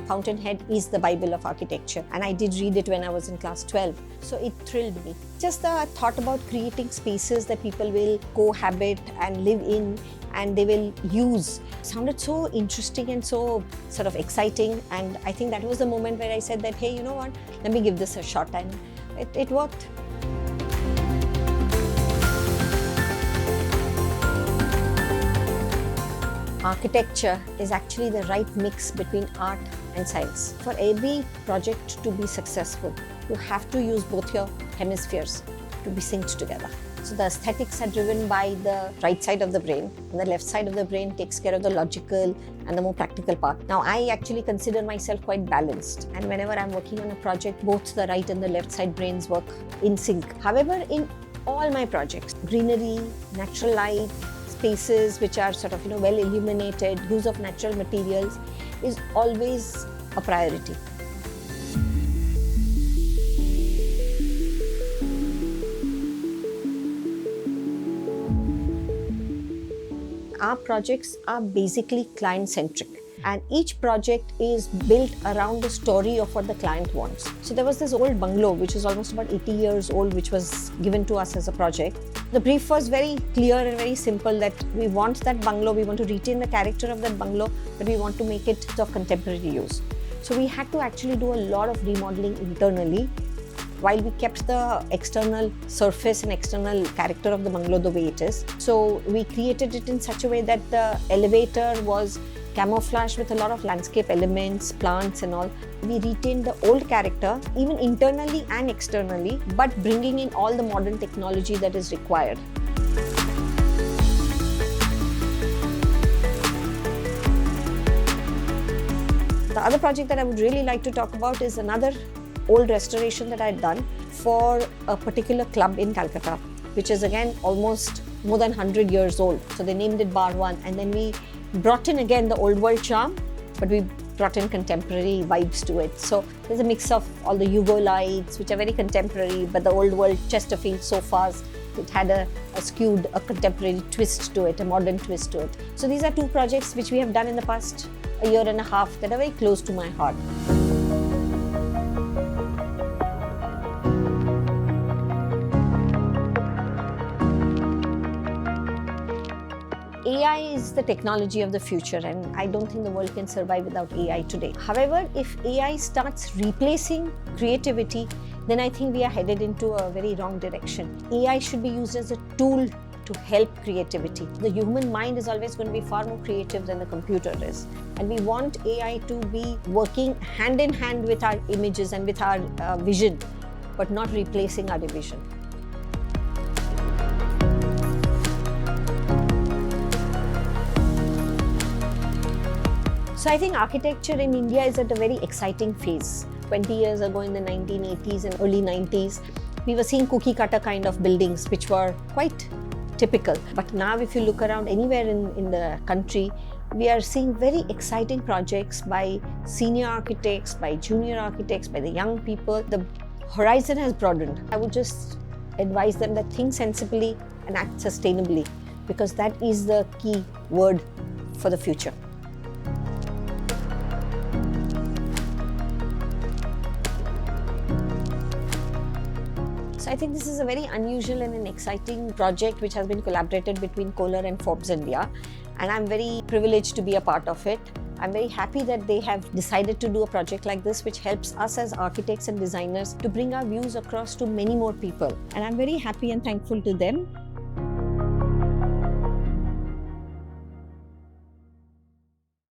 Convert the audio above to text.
Fountainhead is the Bible of architecture, and I did read it when I was in class 12. So it thrilled me. Just the thought about creating spaces that people will cohabit and live in and they will use sounded so interesting and so sort of exciting. And I think that was the moment where I said that, hey, you know what, let me give this a shot, and it worked. Architecture is actually the right mix between art and science. For every project to be successful, you have to use both your hemispheres to be synced together. So the aesthetics are driven by the right side of the brain, and the left side of the brain takes care of the logical and the more practical part. Now, I actually consider myself quite balanced, and whenever I'm working on a project, both the right and the left side brains work in sync. However, in all my projects, greenery, natural light, spaces which are sort of well illuminated, use of natural materials is always a priority. Our projects are basically client-centric, and each project is built around the story of what the client wants. So there was this old bungalow which is almost about 80 years old, which was given to us as a project. The brief was very clear and very simple, that we want that bungalow, we want to retain the character of that bungalow, but we want to make it of contemporary use. So we had to actually do a lot of remodeling internally, while we kept the external surface and external character of the bungalow the way it is. So we created it in such a way that the elevator was camouflaged with a lot of landscape elements, plants and all. We retained the old character, even internally and externally, but bringing in all the modern technology that is required. The other project that I would really like to talk about is another old restoration that I had done for a particular club in Kolkata, which is again almost more than 100 years old. So they named it Bar 1, and then we brought in again the old world charm, but we brought in contemporary vibes to it. So there's a mix of all the Yugo lights, which are very contemporary, but the old world Chesterfield sofas, it had a contemporary twist to it, a modern twist to it. So these are two projects which we have done in the past a year and a half that are very close to my heart. AI is the technology of the future, and I don't think the world can survive without AI today. However, if AI starts replacing creativity, then I think we are headed into a very wrong direction. AI should be used as a tool to help creativity. The human mind is always going to be far more creative than the computer is. And we want AI to be working hand in hand with our images and with our vision, but not replacing our vision. So I think architecture in India is at a very exciting phase. 20 years ago in the 1980s and early 90s, we were seeing cookie cutter kind of buildings which were quite typical. But now if you look around anywhere in the country, we are seeing very exciting projects by senior architects, by junior architects, by the young people. The horizon has broadened. I would just advise them that think sensibly and act sustainably, because that is the key word for the future. So I think this is a very unusual and an exciting project which has been collaborated between Kohler and Forbes India, and I'm very privileged to be a part of it. I'm very happy that they have decided to do a project like this, which helps us as architects and designers to bring our views across to many more people. And I'm very happy and thankful to them